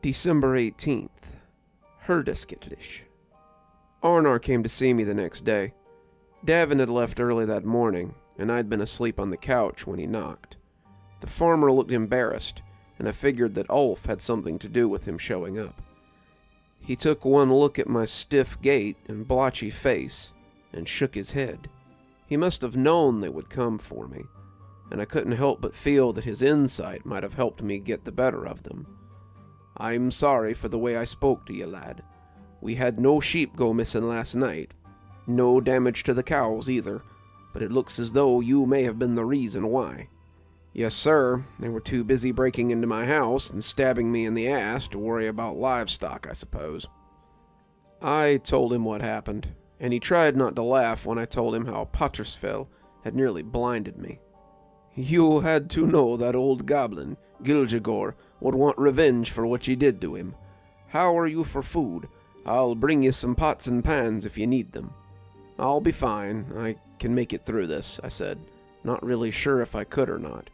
December 18th. Herdiskitlish. Arnar came to see me the next day. Davin had left early that morning, and I'd been asleep on the couch when he knocked. The farmer looked embarrassed, and I figured that Ulf had something to do with him showing up. He took one look at my stiff gait and blotchy face, and shook his head. He must have known they would come for me, and I couldn't help but feel that his insight might have helped me get the better of them. "I'm sorry for the way I spoke to you, lad. We had no sheep go missing last night. No damage to the cows either, but it looks as though you may have been the reason why." "Yes, sir. They were too busy breaking into my house and stabbing me in the ass to worry about livestock, I suppose." I told him what happened, and he tried not to laugh when I told him how Pattersfell had nearly blinded me. "You had to know that old goblin, Gilgigor, would want revenge for what you did to him. How are you for food? I'll bring you some pots and pans if you need them." "I'll be fine. I can make it through this," I said, not really sure if I could or not.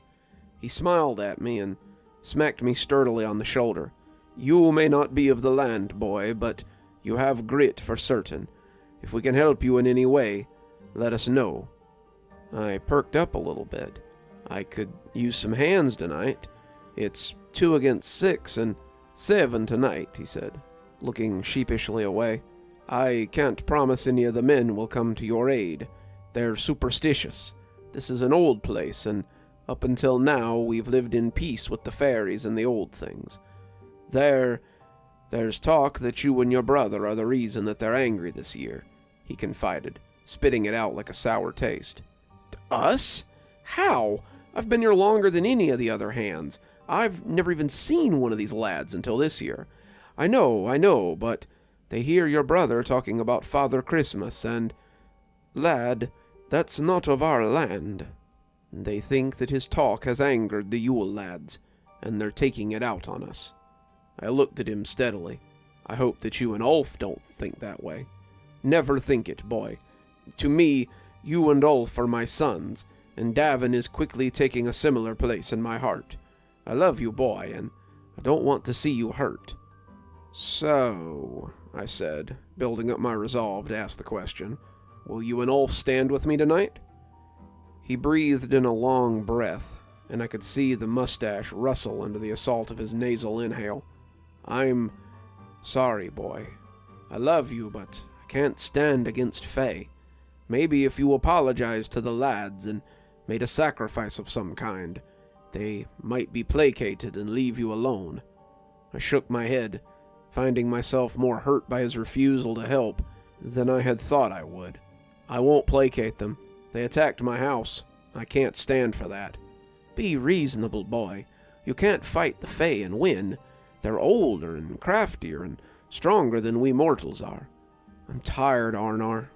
He smiled at me and smacked me sturdily on the shoulder. "You may not be of the land, boy, but you have grit for certain. If we can help you in any way, let us know." I perked up a little bit. "I could use some hands tonight. It's 2 against 6 and 7 tonight," he said, looking sheepishly away. "I can't promise any of the men will come to your aid. They're superstitious. This is an old place, and up until now we've lived in peace with the fairies and the old things. There's talk that you and your brother are the reason that they're angry this year," he confided, spitting it out like a sour taste. "Us? How? I've been here longer than any of the other hands. I've never even seen one of these lads until this year." I know, but they hear your brother talking about Father Christmas, and, lad, that's not of our land. They think that his talk has angered the Yule lads, and they're taking it out on us." I looked at him steadily. "I hope that you and Ulf don't think that way." "Never think it, boy. To me, you and Ulf are my sons, and Davin is quickly taking a similar place in my heart. I love you, boy, and I don't want to see you hurt." "So," I said, building up my resolve to ask the question, "will you and Ulf stand with me tonight?" He breathed in a long breath, and I could see the mustache rustle under the assault of his nasal inhale. "I'm sorry, boy. I love you, but I can't stand against Fae. Maybe if you apologize to the lads and made a sacrifice of some kind, they might be placated and leave you alone." I shook my head, finding myself more hurt by his refusal to help than I had thought I would. "I won't placate them. They attacked my house. I can't stand for that." "Be reasonable, boy. You can't fight the Fae and win. They're older and craftier and stronger than we mortals are. I'm tired, Arnar.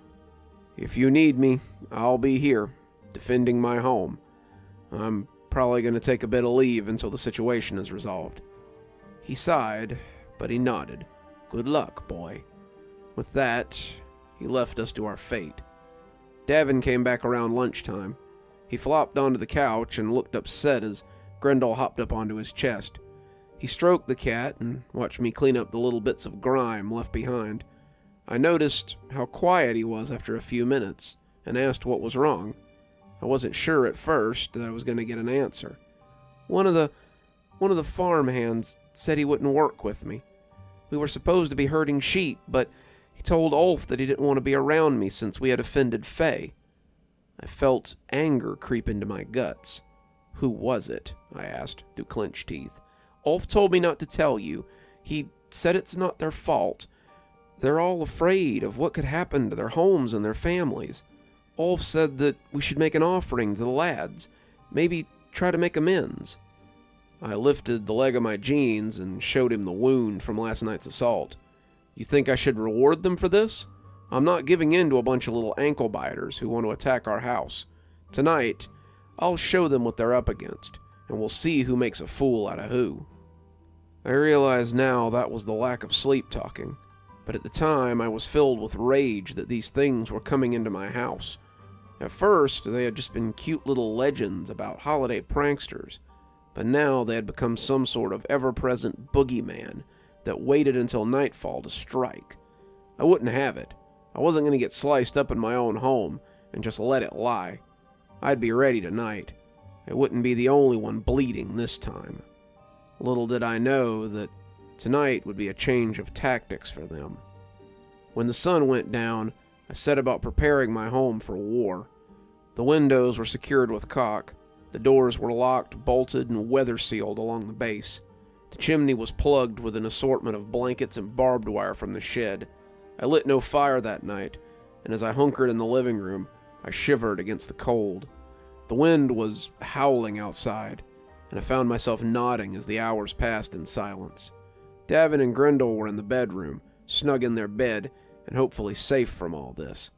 If you need me, I'll be here, defending my home. I'm probably going to take a bit of leave until the situation is resolved." He sighed, but he nodded. "Good luck, boy." With that, he left us to our fate. Davin came back around lunchtime. He flopped onto the couch and looked upset as Grendel hopped up onto his chest. He stroked the cat and watched me clean up the little bits of grime left behind. I noticed how quiet he was after a few minutes and asked what was wrong. I wasn't sure at first that I was going to get an answer. One of the farm hands said he wouldn't work with me. We were supposed to be herding sheep, but he told Ulf that he didn't want to be around me since we had offended Fae. I felt anger creep into my guts. "Who was it?" I asked, through clenched teeth. "Ulf told me not to tell you. He said it's not their fault. They're all afraid of what could happen to their homes and their families. Ulf said that we should make an offering to the lads, maybe try to make amends." I lifted the leg of my jeans and showed him the wound from last night's assault. "You think I should reward them for this? I'm not giving in to a bunch of little ankle biters who want to attack our house. Tonight, I'll show them what they're up against, and we'll see who makes a fool out of who." I realize now that was the lack of sleep talking, but at the time I was filled with rage that these things were coming into my house. At first, they had just been cute little legends about holiday pranksters, but now they had become some sort of ever-present boogeyman that waited until nightfall to strike. I wouldn't have it. I wasn't going to get sliced up in my own home and just let it lie. I'd be ready tonight. It wouldn't be the only one bleeding this time. Little did I know that tonight would be a change of tactics for them. When the sun went down, I set about preparing my home for war. The windows were secured with caulk. The doors were locked, bolted, and weather-sealed along the base. The chimney was plugged with an assortment of blankets and barbed wire from the shed. I lit no fire that night, and as I hunkered in the living room, I shivered against the cold. The wind was howling outside, and I found myself nodding as the hours passed in silence. Davin and Grendel were in the bedroom, snug in their bed, and hopefully safe from all this.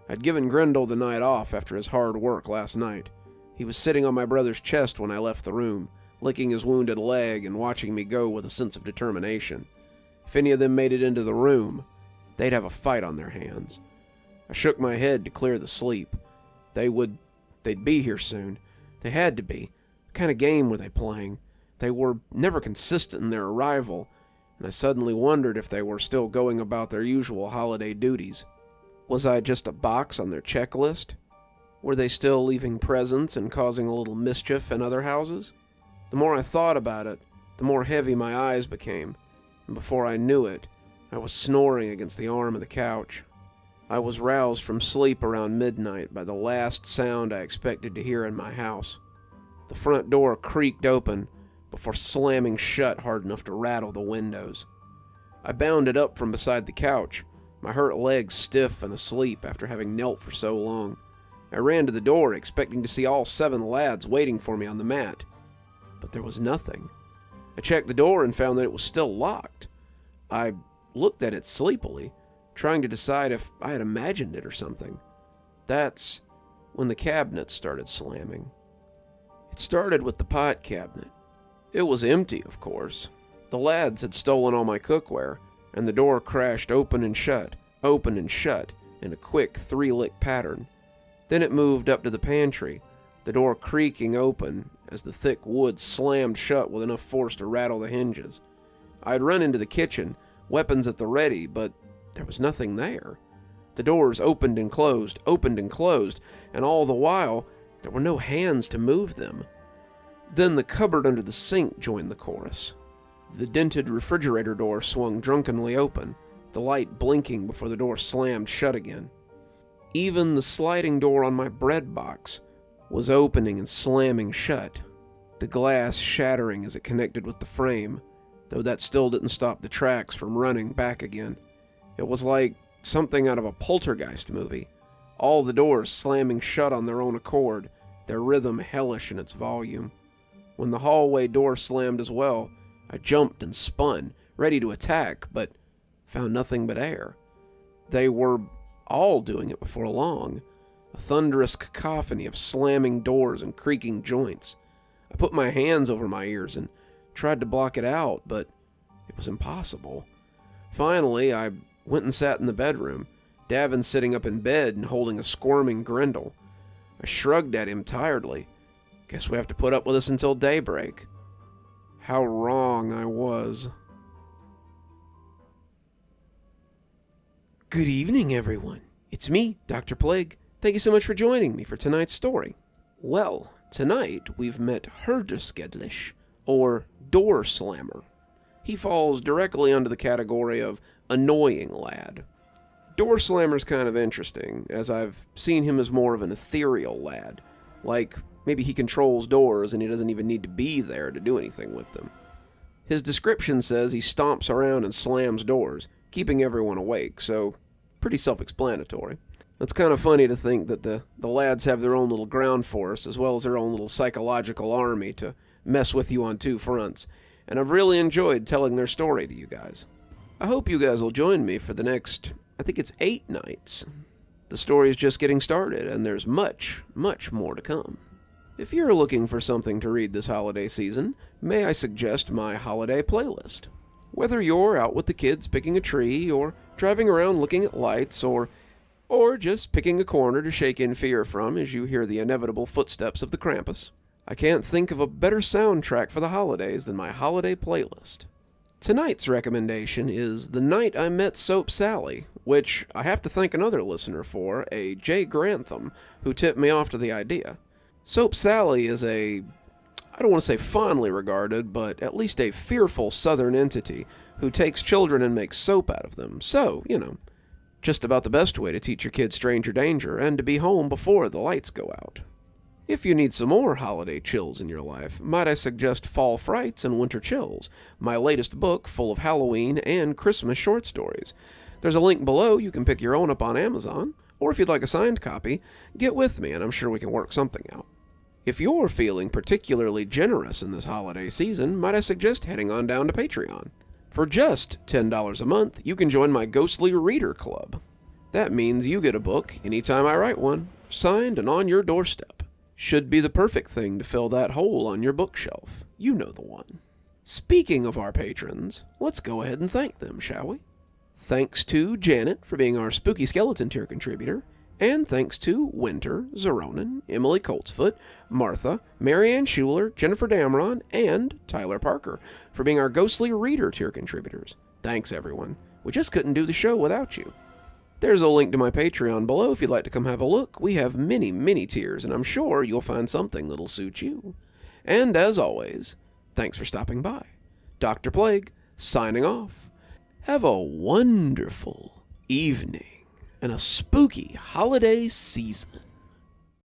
I'd given Grendel the night off after his hard work last night. He was sitting on my brother's chest when I left the room, licking his wounded leg and watching me go with a sense of determination. If any of them made it into the room, they'd have a fight on their hands. I shook my head to clear the sleep. They'd be here soon. They had to be. What kind of game were they playing? They were never consistent in their arrival, and I suddenly wondered if they were still going about their usual holiday duties. Was I just a box on their checklist? Were they still leaving presents and causing a little mischief in other houses? The more I thought about it, the more heavy my eyes became, and before I knew it, I was snoring against the arm of the couch. I was roused from sleep around midnight by the last sound I expected to hear in my house. The front door creaked open before slamming shut hard enough to rattle the windows. I bounded up from beside the couch, my hurt legs stiff and asleep after having knelt for so long. I ran to the door, expecting to see all 7 lads waiting for me on the mat. But there was nothing. I checked the door and found that it was still locked. I looked at it sleepily, trying to decide if I had imagined it or something. That's when the cabinet started slamming. It started with the pot cabinet. It was empty, of course. The lads had stolen all my cookware, and the door crashed open and shut in a quick 3-lick pattern. Then it moved up to the pantry, the door creaking open as the thick wood slammed shut with enough force to rattle the hinges. I had run into the kitchen, weapons at the ready, but there was nothing there. The doors opened and closed, and all the while, there were no hands to move them. Then the cupboard under the sink joined the chorus. The dented refrigerator door swung drunkenly open, the light blinking before the door slammed shut again. Even the sliding door on my bread box was opening and slamming shut, the glass shattering as it connected with the frame, though that still didn't stop the tracks from running back again. It was like something out of a poltergeist movie, all the doors slamming shut on their own accord, their rhythm hellish in its volume. When the hallway door slammed as well, I jumped and spun, ready to attack, but found nothing but air. They were all doing it before long, a thunderous cacophony of slamming doors and creaking joints. I put my hands over my ears and tried to block it out, but it was impossible. Finally, I went and sat in the bedroom, Davin sitting up in bed and holding a squirming Grendel. I shrugged at him tiredly. Guess we have to put up with this until daybreak. How wrong I was. Good evening, everyone. It's me, Dr. Plague. Thank you so much for joining me for tonight's story. Well, tonight we've met Erutious, or Door Slammer. He falls directly under the category of annoying lad. Door Slammer's kind of interesting, as I've seen him as more of an ethereal lad. Like, maybe he controls doors and he doesn't even need to be there to do anything with them. His description says he stomps around and slams doors, keeping everyone awake, so pretty self-explanatory. It's kind of funny to think that the lads have their own little ground force, as well as their own little psychological army to mess with you on 2 fronts, and I've really enjoyed telling their story to you guys. I hope you guys will join me for the next, I think it's 8 nights. The story is just getting started, and there's much, much more to come. If you're looking for something to read this holiday season, may I suggest my holiday playlist. Whether you're out with the kids picking a tree, or driving around looking at lights, or just picking a corner to shake in fear from as you hear the inevitable footsteps of the Krampus, I can't think of a better soundtrack for the holidays than my holiday playlist. Tonight's recommendation is The Night I Met Soap Sally, which I have to thank another listener for, a Jay Grantham, who tipped me off to the idea. Soap Sally is I don't want to say fondly regarded, but at least a fearful southern entity who takes children and makes soap out of them. So, just about the best way to teach your kids stranger danger and to be home before the lights go out. If you need some more holiday chills in your life, might I suggest Fall Frights and Winter Chills, my latest book full of Halloween and Christmas short stories. There's a link below. You can pick your own up on Amazon, or if you'd like a signed copy, get with me and I'm sure we can work something out. If you're feeling particularly generous in this holiday season, might I suggest heading on down to Patreon. For just $10 a month, you can join my Ghostly Reader Club. That means you get a book anytime I write one, signed and on your doorstep. Should be the perfect thing to fill that hole on your bookshelf. You know the one. Speaking of our patrons, let's go ahead and thank them, shall we? Thanks to Janet for being our Spooky Skeleton tier contributor, and thanks to Winter, Xaronan, Emily Coltsfoot, Martha, Marianne Schuler, Jennifer Damron, and Tyler Parker for being our Ghostly Reader tier contributors. Thanks, everyone. We just couldn't do the show without you. There's a link to my Patreon below if you'd like to come have a look. We have many, many tiers, and I'm sure you'll find something that'll suit you. And as always, thanks for stopping by. Dr. Plague, signing off. Have a wonderful evening and a spooky holiday season.